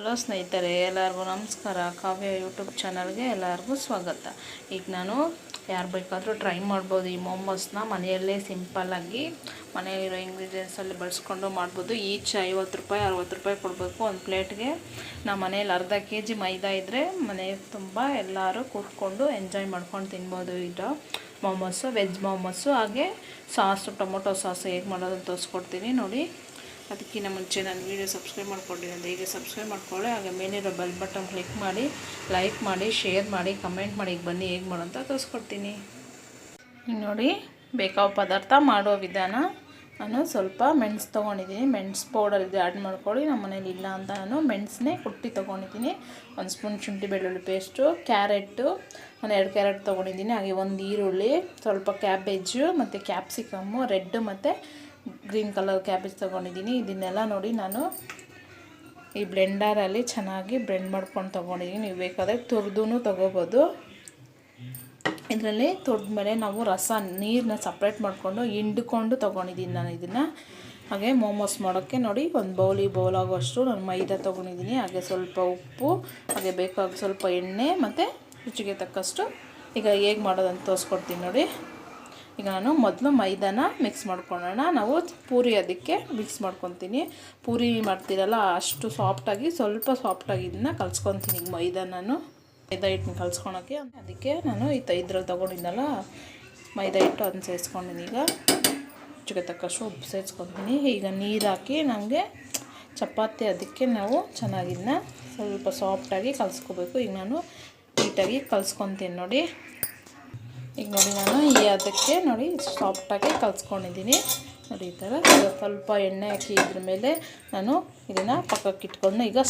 Hello ಸ್ನೇಹಿತರೆ, ಎಲ್ಲರಿಗೂ ನಮಸ್ಕಾರ. ಕಾವ್ಯ ಯೂಟ್ಯೂಬ್ ಚಾನಲ್ಗೆ ಎಲ್ಲರಿಗೂ ಸ್ವಾಗತ. ಈಗ ನಾನು ಯಾರು ಬೇಕಾದರೂ ಟ್ರೈ ಮಾಡ್ಬೋದು ಈ ಮೋಮೋಸ್ನ ಮನೆಯಲ್ಲೇ ಸಿಂಪಲ್ಲಾಗಿ ಮನೆಯಲ್ಲಿರೋ ಇಂಗ್ರೀಡಿಯೆಂಟ್ಸಲ್ಲಿ ಬಳಸ್ಕೊಂಡು ಮಾಡ್ಬೋದು. ಈಚ್ 50 ರೂಪಾಯಿ 60 ರೂಪಾಯಿ ಕೊಡಬೇಕು ಒಂದು ಪ್ಲೇಟ್ಗೆ. ನಮ್ಮ ಮನೇಲಿ ಅರ್ಧ kg ಮೈದಾ ಇದ್ದರೆ ಮನೆ ತುಂಬ ಎಲ್ಲರೂ ಕೂತ್ಕೊಂಡು ಎಂಜಾಯ್ ಮಾಡ್ಕೊಂಡು ತಿನ್ಬೋದು. ಇದು ಮೋಮೋಸು, ವೆಜ್ ಮೋಮೋಸು. ಹಾಗೆ ಸಾಸು, ಟೊಮೊಟೊ ಸಾಸು ಹೇಗೆ ಮಾಡೋದು ತೋರಿಸ್ಕೊಡ್ತೀನಿ ನೋಡಿ. ಅದಕ್ಕಿಂತ ಮುಂಚೆ ನನ್ನ ವೀಡಿಯೋ ಸಬ್ಸ್ಕ್ರೈಬ್ ಮಾಡ್ಕೊಂಡಿರೋದು ಈಗ ಸಬ್ಸ್ಕ್ರೈಬ್ ಮಾಡ್ಕೊಳ್ಳಿ. ಹಾಗೆ ಮೇಲಿರೋ ಬೆಲ್ ಬಟನ್ ಕ್ಲಿಕ್ ಮಾಡಿ, ಲೈಕ್ ಮಾಡಿ, ಶೇರ್ ಮಾಡಿ, ಕಮೆಂಟ್ ಮಾಡಿ. ಈಗ ಬನ್ನಿ ಹೇಗೆ ಮಾಡೋಂತ ತೋರಿಸ್ಕೊಡ್ತೀನಿ. ಈಗ ನೋಡಿ, ಬೇಕಾದ ಪದಾರ್ಥ ಮಾಡೋ ವಿಧಾನ. ನಾನು ಸ್ವಲ್ಪ ಮೆಣಸು ತೊಗೊಂಡಿದ್ದೀನಿ. ಮೆಣಸು ಪೌಡರ್ ಇದು ಆ್ಯಡ್ ಮಾಡ್ಕೊಳ್ಳಿ. ನಮ್ಮ ಮನೇಲಿ ಇಲ್ಲ ಅಂತ ನಾನು ಮೆಣಸನ್ನೇ ಕುಟ್ಟಿ ತೊಗೊಂಡಿದ್ದೀನಿ. 1 ಸ್ಪೂನ್ ಶುಂಠಿ ಬೆಳ್ಳುಳ್ಳಿ ಪೇಸ್ಟು, ಕ್ಯಾರೆಟು ನಾನು 2 ಕ್ಯಾರೆಟ್ ತೊಗೊಂಡಿದ್ದೀನಿ. ಹಾಗೆ 1 ಈರುಳ್ಳಿ, ಸ್ವಲ್ಪ ಕ್ಯಾಬೇಜು ಮತ್ತು ಕ್ಯಾಪ್ಸಿಕಮ್ಮು, ರೆಡ್ ಮತ್ತು ಗ್ರೀನ್ ಕಲರ್ ಕ್ಯಾಬೇಜ್ ತೊಗೊಂಡಿದ್ದೀನಿ. ಇದನ್ನೆಲ್ಲ ನೋಡಿ ನಾನು ಈ ಬ್ಲೆಂಡರಲ್ಲಿ ಚೆನ್ನಾಗಿ ಬ್ಲೆಂಡ್ ಮಾಡ್ಕೊಂಡು ತೊಗೊಂಡಿದ್ದೀನಿ. ನೀವು ಬೇಕಾದರೆ ತುರಿದೂ ತೊಗೋಬೋದು. ಇದರಲ್ಲಿ ತುರಿದ್ಮೇಲೆ ನಾವು ನೀರನ್ನ ಸಪ್ರೇಟ್ ಮಾಡಿಕೊಂಡು ಹಿಂಡ್ಕೊಂಡು ತೊಗೊಂಡಿದ್ದೀನಿ ನಾನು ಇದನ್ನು. ಹಾಗೆ ಮೋಮೋಸ್ ಮಾಡೋಕ್ಕೆ ನೋಡಿ ಒಂದು ಬೌಲ್ ಆಗುವಷ್ಟು ನಾನು ಮೈದಾ ತೊಗೊಂಡಿದ್ದೀನಿ. ಹಾಗೆ ಸ್ವಲ್ಪ ಉಪ್ಪು, ಹಾಗೆ ಬೇಕಾದ ಸ್ವಲ್ಪ ಎಣ್ಣೆ ಮತ್ತು ರುಚಿಗೆ ತಕ್ಕಷ್ಟು. ಈಗ ಹೇಗೆ ಮಾಡೋದಂತ ತೋರಿಸ್ಕೊಡ್ತೀನಿ ನೋಡಿ. ಈಗ ನಾನು ಮೊದಲು ಮೈದಾನ ಮಿಕ್ಸ್ ಮಾಡ್ಕೊಳ್ಳೋಣ. ನಾವು ಪೂರಿ ಅದಕ್ಕೆ ಮಿಕ್ಸ್ ಮಾಡ್ಕೊತೀನಿ. ಪೂರಿ ಮಾಡ್ತೀರಲ್ಲ ಅಷ್ಟು ಸಾಫ್ಟಾಗಿ, ಸ್ವಲ್ಪ ಸಾಫ್ಟಾಗಿ ಇದನ್ನು ಕಲಿಸ್ಕೊತೀನಿ. ಈಗ ಮೈದಾ ಹಿಟ್ಟನ್ನ ಕಲಿಸ್ಕೊಳಕ್ಕೆ ಅದಕ್ಕೆ ನಾನು ಇದ್ರಲ್ಲಿ ತೊಗೊಂಡಿದ್ದಲ್ಲ ಮೈದಾ ಹಿಟ್ಟು ಅದನ್ನ ಸೇರಿಸ್ಕೊಂಡಿದ್ದೀನಿ. ಈಗ ರುಚಿಗೆ ತಕ್ಕಷ್ಟು ಉಪ್ಪು ಸೇರಿಸ್ಕೊತೀನಿ. ಈಗ ನೀರು ಹಾಕಿ ನಮಗೆ ಚಪಾತಿ ಅದಕ್ಕೆ ನಾವು ಚೆನ್ನಾಗಿದ್ದನ್ನ ಸ್ವಲ್ಪ ಸಾಫ್ಟಾಗಿ ಕಲಿಸ್ಕೋಬೇಕು. ಈಗ ನಾನು ನೀಟಾಗಿ ಕಲಿಸ್ಕೊತೀನಿ ನೋಡಿ. ಈಗ ನೋಡಿ ನಾನು ಅದಕ್ಕೆ ನೋಡಿ ಸಾಫ್ಟಾಗಿ ಕಲಿಸ್ಕೊಂಡಿದ್ದೀನಿ ನೋಡಿ. ಈ ಥರ ಸ್ವಲ್ಪ ಎಣ್ಣೆ ಹಾಕಿ ಇದ್ರ ಮೇಲೆ ನಾನು ಇದನ್ನು ಪಕ್ಕಕ್ಕೆ ಇಟ್ಕೊಂಡು ಈಗ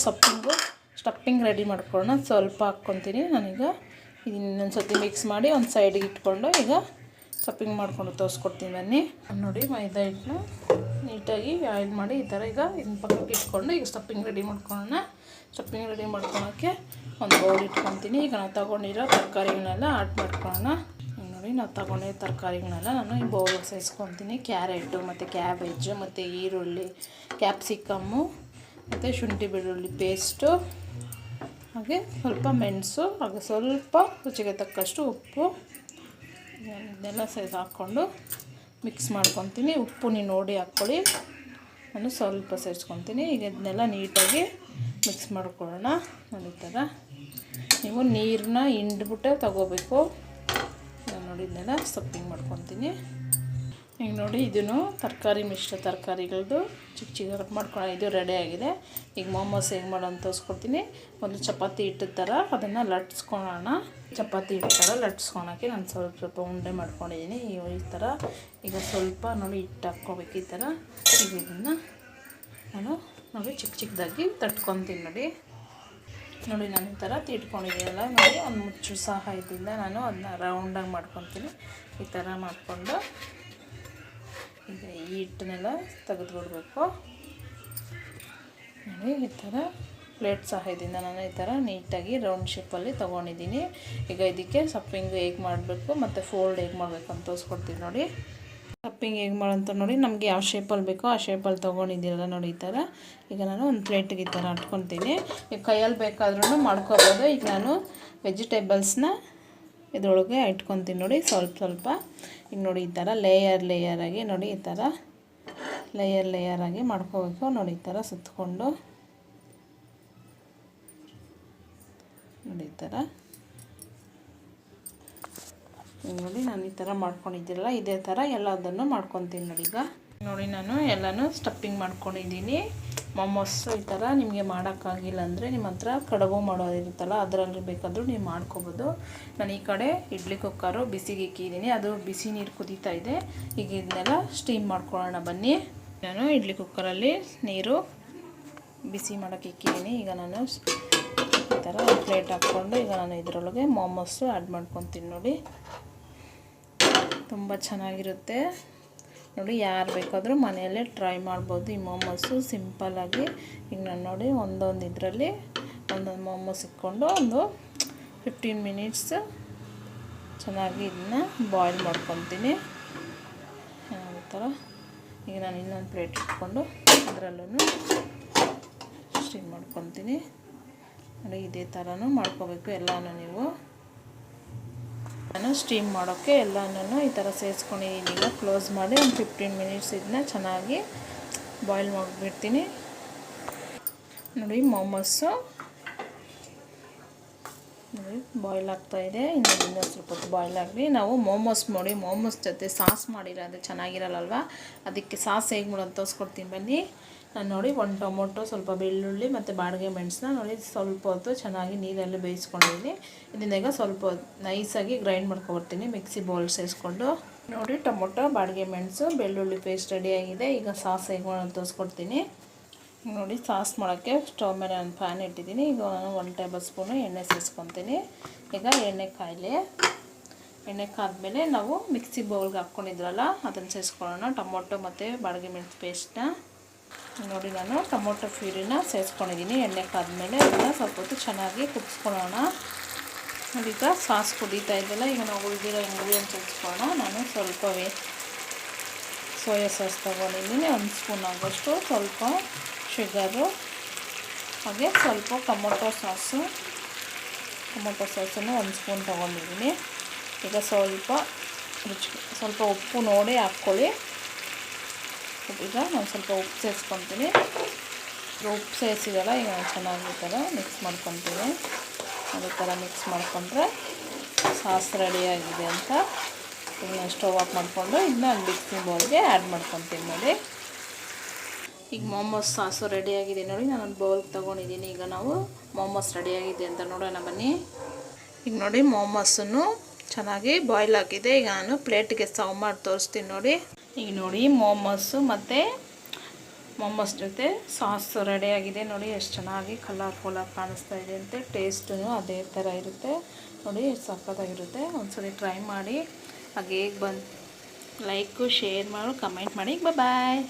ಸ್ಟಫಿಂಗ್ ರೆಡಿ ಮಾಡ್ಕೊಳ್ಳೋಣ. ಸ್ವಲ್ಪ ಹಾಕ್ಕೊತೀನಿ ನಾನೀಗ. ಇದನ್ನೊಂದು ಸರ್ತಿ ಮಿಕ್ಸ್ ಮಾಡಿ ಒಂದು ಸೈಡಿಗೆ ಇಟ್ಕೊಂಡು ಈಗ ಸ್ಟಫಿಂಗ್ ಮಾಡ್ಕೊಂಡು ತೋರಿಸ್ಕೊಡ್ತೀನಿ ಬನ್ನಿ ನೋಡಿ. ಮೈದಾ ಹಿಟ್ಟನ್ನ ನೀಟಾಗಿ ಆಯಿಲ್ ಮಾಡಿ ಈ ಥರ ಈಗ ಇದನ್ನ ಪಕ್ಕಕ್ಕೆ ಇಟ್ಕೊಂಡು ಈಗ ಸ್ಟಫಿಂಗ್ ರೆಡಿ ಮಾಡ್ಕೊಳ್ಳೋಣ. ಸ್ಟಫಿಂಗ್ ರೆಡಿ ಮಾಡ್ಕೊಳ್ಳೋಕ್ಕೆ ಒಂದು ಬೌಲ್ ಇಟ್ಕೊತೀನಿ. ಈಗ ನಾವು ತೊಗೊಂಡಿರೋ ತರಕಾರಿಗಳನ್ನೆಲ್ಲ ಆಡ್ ಮಾಡ್ಕೊಳ್ಳೋಣ. ನೋಡಿ, ನಾವು ತೊಗೊಂಡಿರೋ ತರಕಾರಿಗಳನ್ನೆಲ್ಲ ನಾನು ಈ ಬೌಲಿಗೆ ಸೇರಿಸ್ಕೊತೀನಿ. ಕ್ಯಾರೆಟು ಮತ್ತು ಕ್ಯಾಬೇಜು ಮತ್ತು ಈರುಳ್ಳಿ, ಕ್ಯಾಪ್ಸಿಕಮ್ಮು ಮತ್ತು ಶುಂಠಿ ಬೆಳ್ಳುಳ್ಳಿ ಪೇಸ್ಟು, ಹಾಗೆ ಸ್ವಲ್ಪ ಮೆಣಸು, ಹಾಗೆ ಸ್ವಲ್ಪ ರುಚಿಗೆ ತಕ್ಕಷ್ಟು ಉಪ್ಪು, ಇದನ್ನೆಲ್ಲ ಹಾಕ್ಕೊಂಡು ಮಿಕ್ಸ್ ಮಾಡ್ಕೊತೀನಿ. ಉಪ್ಪು ನೀವು ನೋಡಿ ಹಾಕ್ಕೊಳ್ಳಿ. ನಾನು ಸ್ವಲ್ಪ ಸೇರಿಸ್ಕೊತೀನಿ. ಈಗ ಇದನ್ನೆಲ್ಲ ನೀಟಾಗಿ ಮಿಕ್ಸ್ ಮಾಡ್ಕೊಳ್ಳೋಣ. ನೋಡಿ, ಈ ಥರ ನೀವು ನೀರನ್ನ ಹಿಂಡ್ಬಿಟ್ಟೆ ತಗೋಬೇಕು. ನೋಡಿ, ಇದನ್ನೆಲ್ಲ ಸ್ಟಫಿಂಗ್ ಮಾಡ್ಕೊತೀನಿ. ಈಗ ನೋಡಿ, ಇದನ್ನು ಮಿಶ್ರ ತರಕಾರಿಗಳದ್ದು ಚಿಕ್ಕ ಕಟ್ ಮಾಡ್ಕೊಳ್ಳೋಣ. ಇದು ರೆಡಿ ಆಗಿದೆ. ಈಗ ಮೋಮೋಸ್ ಹೇಗೆ ಮಾಡೋಂತ ತೋರಿಸ್ಕೊಡ್ತೀನಿ. ಒಂದು ಚಪಾತಿ ಹಿಟ್ಟಿದ ಥರ ಅದನ್ನು ಲಟ್ಸ್ಕೊಳ್ಳೋಣ. ಚಪಾತಿ ಹಿಟ್ಟು ಥರ ಲಟ್ಸ್ಕೊಳೋಕ್ಕೆ ನಾನು ಸ್ವಲ್ಪ ಉಂಡೆ ಮಾಡ್ಕೊಂಡಿದ್ದೀನಿ ಈ ಥರ. ಈಗ ಸ್ವಲ್ಪ ನೋಡಿ ಹಿಟ್ಟು ಹಾಕ್ಕೋಬೇಕು ಈ ಥರ. ಈಗ ಇದನ್ನು ನಾನು ನೋಡಿ ಚಿಕ್ಕದಾಗಿ ತಟ್ಕೊತೀನಿ ನೋಡಿ. ನಾನು ಈ ಥರ ತಿಟ್ಕೊಂಡಿದ್ದೀನಲ್ಲ ನೋಡಿ, ಒಂದು ಮುಚ್ಚು ಸಹಾಯದಿಂದ ನಾನು ಅದನ್ನ ರೌಂಡಾಗಿ ಮಾಡ್ಕೊತೀನಿ. ಈ ಥರ ಮಾಡಿಕೊಂಡು ಈಗ ಈ ಹಿಟ್ಟನ್ನೆಲ್ಲ ತೆಗೆದುಬಿಡ್ಬೇಕು ನೋಡಿ. ಈ ಥರ ಪ್ಲೇಟ್ ಸಹಾಯದಿಂದ ನಾನು ಈ ಥರ ನೀಟಾಗಿ ರೌಂಡ್ ಶೇಪಲ್ಲಿ ತೊಗೊಂಡಿದ್ದೀನಿ. ಈಗ ಇದಕ್ಕೆ ಸ್ಟಫಿಂಗ್ ಹೇಗೆ ಮಾಡಬೇಕು ಮತ್ತು ಫೋಲ್ಡ್ ಹೇಗೆ ಮಾಡಬೇಕು ಅಂತ ತೋರಿಸ್ಕೊಡ್ತೀನಿ ನೋಡಿ. ಸ್ಟಫಿಂಗ್ ಹೇಗೆ ಮಾಡೋಂತ ನೋಡಿ, ನಮಗೆ ಯಾವ ಶೇಪಲ್ಲಿ ಬೇಕೋ ಆ ಶೇಪಲ್ಲಿ ತೊಗೊಂಡಿದ್ದೀರಲ್ಲ ನೋಡಿ. ಈ ಥರ ಈಗ ನಾನು ಒಂದು ಪ್ಲೇಟಿಗೆ ಈ ಥರ ಇಟ್ಕೊತೀನಿ. ಈಗ ಕೈಯಲ್ಲಿ ಬೇಕಾದ್ರೂ ಮಾಡ್ಕೋಬೋದು. ಈಗ ನಾನು ವೆಜಿಟೇಬಲ್ಸ್ನ ಇದರೊಳಗೆ ಇಟ್ಕೊತೀನಿ ನೋಡಿ, ಸ್ವಲ್ಪ. ಈಗ ನೋಡಿ, ಈ ಥರ ಲೇಯರಾಗಿ ನೋಡಿ, ಈ ಥರ ಲೇಯರಾಗಿ ಮಾಡ್ಕೋಬೇಕು ನೋಡಿ. ಈ ಥರ ಸುತ್ತಕೊಂಡು ನೋಡಿ, ಈ ಥರ ನೋಡಿ. ನಾನು ಈ ಥರ ಮಾಡ್ಕೊಂಡಿದ್ದೀರಲ್ಲ ಇದೇ ಥರ ಎಲ್ಲದನ್ನು ಮಾಡ್ಕೊತೀನಿ ನೋಡಿ. ಈಗ ನೋಡಿ, ನಾನು ಎಲ್ಲನೂ ಸ್ಟಫಿಂಗ್ ಮಾಡ್ಕೊಂಡಿದ್ದೀನಿ. ಮೋಮೋಸು ಈ ಥರ ನಿಮಗೆ ಮಾಡೋಕ್ಕಾಗಿಲ್ಲ ಅಂದರೆ ನಿಮ್ಮ ಹತ್ರ ಕಡುಬು ಮಾಡೋದಿರುತ್ತಲ್ಲ ಅದರಲ್ಲಿ ಬೇಕಾದರೂ ನೀವು ಮಾಡ್ಕೊಬೋದು. ನಾನು ಈ ಕಡೆ ಇಡ್ಲಿ ಕುಕ್ಕರು ಬಿಸಿಗೆ ಇಕ್ಕಿದ್ದೀನಿ. ಅದು ಬಿಸಿ ನೀರು ಕುದೀತಾ ಇದೆ. ಈಗ ಇದನ್ನೆಲ್ಲ ಸ್ಟೀಮ್ ಮಾಡ್ಕೊಳ್ಳೋಣ ಬನ್ನಿ. ನಾನು ಇಡ್ಲಿ ಕುಕ್ಕರಲ್ಲಿ ನೀರು ಬಿಸಿ ಮಾಡೋಕ್ಕೆ ಇಕ್ಕಿದ್ದೀನಿ. ಈಗ ನಾನು ಈ ಥರ ಪ್ಲೇಟ್ ಹಾಕ್ಕೊಂಡು ಈಗ ನಾನು ಇದರೊಳಗೆ ಮೋಮೋಸು ಆ್ಯಡ್ ಮಾಡ್ಕೊತೀನಿ ನೋಡಿ. ತುಂಬ ಚೆನ್ನಾಗಿರುತ್ತೆ ನೋಡಿ. ಯಾರು ಬೇಕಾದರೂ ಮನೆಯಲ್ಲೇ ಟ್ರೈ ಮಾಡ್ಬೋದು ಈ ಮೋಮೋಸು ಸಿಂಪಲ್ಲಾಗಿ. ಈಗ ನಾನು ನೋಡಿ ಒಂದೊಂದು ಇದರಲ್ಲಿ ಒಂದೊಂದು ಮೋಮೋಸ್ ಇಟ್ಕೊಂಡು ಒಂದು 15 ಮಿನಿಟ್ಸ್ ಚೆನ್ನಾಗಿ ಇದನ್ನ ಬಾಯ್ಲ್ ಮಾಡ್ಕೊತೀನಿ ಈ ಥರ. ಈಗ ನಾನು ಇನ್ನೊಂದು ಪ್ಲೇಟ್ ಇಟ್ಕೊಂಡು ಅದರಲ್ಲೂ ಸ್ಟೀಮ್ ಮಾಡ್ಕೊತೀನಿ. ನೋಡಿ ಇದೇ ಥರನೂ ಮಾಡ್ಕೋಬೇಕು ಎಲ್ಲನೂ ನೀವು. ನಾನು ಸ್ಟೀಮ್ ಮಾಡೋಕ್ಕೆ ಎಲ್ಲನೂ ಈ ಥರ ಸೇರಿಸ್ಕೊಂಡಿದ್ದೀನಿ. ಈಗ ಕ್ಲೋಸ್ ಮಾಡಿ ಒಂದು 15 ಮಿನಿಟ್ಸ್ ಇದನ್ನ ಚೆನ್ನಾಗಿ ಬಾಯ್ಲ್ ಮಾಡಿಬಿಡ್ತೀನಿ. ನೋಡಿ ಮೋಮೋಸು ನೋಡಿ ಬಾಯ್ಲ್ ಆಗ್ತಾಯಿದೆ. ಇನ್ನೊಂದು ಸ್ವಲ್ಪ ಹೊತ್ತು ಬಾಯ್ಲ್ ಆಗಲಿ. ನಾವು ಮೋಮೋಸ್ ನೋಡಿ ಮೋಮೋಸ್ ಜೊತೆ ಸಾಸ್ ಮಾಡಿಲ್ಲ ಅಂದರೆ ಚೆನ್ನಾಗಿರಲ್ಲಲ್ವ, ಅದಕ್ಕೆ ಸಾಸ್ ಹೇಗೆ ಮಾಡೋದು ತೋರಿಸ್ಕೊಡ್ತೀನಿ ಬನ್ನಿ. ನಾನು ನೋಡಿ 1 ಟೊಮೊಟೊ, ಸ್ವಲ್ಪ ಬೆಳ್ಳುಳ್ಳಿ ಮತ್ತು ಬಾಡಿಗೆ ಮೆಣಸನ್ನ ನೋಡಿ ಸ್ವಲ್ಪ ಹೊತ್ತು ಚೆನ್ನಾಗಿ ನೀರಲ್ಲಿ ಬೇಯಿಸ್ಕೊಂಡಿದ್ದೀನಿ. ಇದನ್ನ ಈಗ ಸ್ವಲ್ಪ ನೈಸಾಗಿ ಗ್ರೈಂಡ್ ಮಾಡ್ಕೊಬರ್ತೀನಿ ಮಿಕ್ಸಿ ಬೌಲ್ ಸೇರಿಸ್ಕೊಂಡು. ನೋಡಿ ಟೊಮೊಟೊ, ಬಾಡಿಗೆ ಮೆಣಸು, ಬೆಳ್ಳುಳ್ಳಿ ಪೇಸ್ಟ್ ರೆಡಿಯಾಗಿದೆ. ಈಗ ಸಾಸ್ ಹೇಗೆ ಮಾಡೋದು ತೋರಿಸ್ಕೊಡ್ತೀನಿ. ನೋಡಿ ಸಾಸ್ ಮಾಡೋಕ್ಕೆ ಸ್ಟವ್ ಮೇಲೆ ನಾನು ಪ್ಯಾನ್ ಇಟ್ಟಿದ್ದೀನಿ. ಈಗ ನಾನು 1 ಟೇಬಲ್ ಸ್ಪೂನು ಎಣ್ಣೆ ಸೇರಿಸ್ಕೊತೀನಿ. ಈಗ ಎಣ್ಣೆ ಕಾಯಲಿ. ಎಣ್ಣೆ ಕಾದ್ಮೇಲೆ ನಾವು ಮಿಕ್ಸಿ ಬೌಲ್ಗೆ ಹಾಕ್ಕೊಂಡಿದ್ರಲ್ಲ ಅದನ್ನು ಸೇರಿಸ್ಕೊಳ್ಳೋಣ. ಟೊಮೊಟೊ ಮತ್ತು ಬಾಡಿಗೆ ಮೆಣಸು ಪೇಸ್ಟನ್ನ ನೋಡಿ ನಾನು ಟೊಮೊಟೊ ಪ್ಯೂರಿನ ಸೇರಿಸ್ಕೊಂಡಿದ್ದೀನಿ. ಎಣ್ಣೆ ಕಾದ್ಮೇಲೆ ಇದನ್ನು ಸ್ವಲ್ಪ ಹೊತ್ತು ಚೆನ್ನಾಗಿ ಕುದಿಸ್ಕೊಳ್ಳೋಣ. ನೋಡಿ ಈಗ ಸಾಸ್ ಕುದೀತಾ ಇದೆಯಲ್ಲ, ಈಗ ನಾವು ಉಳಿದಿರೋ ಇಂಗ್ರೀಡಿಯೆಂಟ್ಸ್ ಸೇರಿಸ್ಕೊಳ್ಳೋಣ. ನಾನು ಸ್ವಲ್ಪವೇ ಸೋಯಾ ಸಾಸ್ ತೊಗೊಂಡಿದ್ದೀನಿ, 1 ಸ್ಪೂನ್ ಆಗೋಷ್ಟು, ಸ್ವಲ್ಪ ಶುಗರು, ಹಾಗೆ ಸ್ವಲ್ಪ ಟೊಮೊಟೊ ಸಾಸನ್ನು 1 ಸ್ಪೂನ್ ತೊಗೊಂಡಿದ್ದೀನಿ. ಈಗ ಸ್ವಲ್ಪ ಉಪ್ಪು ನೋಡಿ ಹಾಕ್ಕೊಳ್ಳಿ. ಈಗ ನಾನು ಸ್ವಲ್ಪ ಉಪ್ಪು ಸೇರಿಸ್ಕೊತೀನಿ. ಉಪ್ಪು ಸೇರಿಸಿದಲ್ಲ, ಈಗ ನಾನು ಚೆನ್ನಾಗಿ ಈ ಥರ ಮಿಕ್ಸ್ ಮಾಡ್ಕೊತೀನಿ. ಅದೇ ಥರ ಮಿಕ್ಸ್ ಮಾಡಿಕೊಂಡ್ರೆ ಸಾಸ್ ರೆಡಿಯಾಗಿದೆ ಅಂತ. ಈಗ ನಾನು ಸ್ಟವ್ ಆಫ್ ಮಾಡಿಕೊಂಡು ಇದನ್ನ ಮಿಕ್ಸಿಂಗ್ ಬೌಲ್ಗೆ ಆ್ಯಡ್ ಮಾಡ್ಕೊತೀನಿ. ನೋಡಿ ಈಗ ಮೋಮೋಸ್ ಸಾಸು ರೆಡಿಯಾಗಿದೆ. ನೋಡಿ ನಾನೊಂದು ಬೌಲ್ಗೆ ತೊಗೊಂಡಿದ್ದೀನಿ. ಈಗ ನಾವು ಮೋಮೋಸ್ ರೆಡಿಯಾಗಿದೆ ಅಂತ ನೋಡೋಣ ಬನ್ನಿ. ಈಗ ನೋಡಿ ಮೋಮೋಸನ್ನು ಚೆನ್ನಾಗಿ ಬಾಯ್ಲ್ ಆಗಿದೆ. ಈಗ ನಾನು ಪ್ಲೇಟಿಗೆ ಸರ್ವ್ ಮಾಡಿ ತೋರಿಸ್ತೀನಿ ನೋಡಿ. ಈಗ ನೋಡಿ ಮೋಮೋಸು ಮತ್ತು ಮೋಮೋಸ್ ಜೊತೆ ಸಾಸ್ ರೆಡಿಯಾಗಿದೆ. ನೋಡಿ ಎಷ್ಟು ಚೆನ್ನಾಗಿ ಕಲರ್ಫುಲ್ಲಾಗಿ ಕಾಣಿಸ್ತಾ ಇದೆ ಅಂತೆ. ಟೇಸ್ಟೂ ಅದೇ ಥರ ಇರುತ್ತೆ ನೋಡಿ, ಎಷ್ಟು ಸಖತ್ತಾಗಿರುತ್ತೆ. ಒಂದ್ಸರಿ ಟ್ರೈ ಮಾಡಿ. ಹಾಗೆ ಹೇಗೆ ಬಂದು ಲೈಕು ಶೇರ್ ಮಾಡು, ಕಮೆಂಟ್ ಮಾಡಿ. ಬಾಯ್.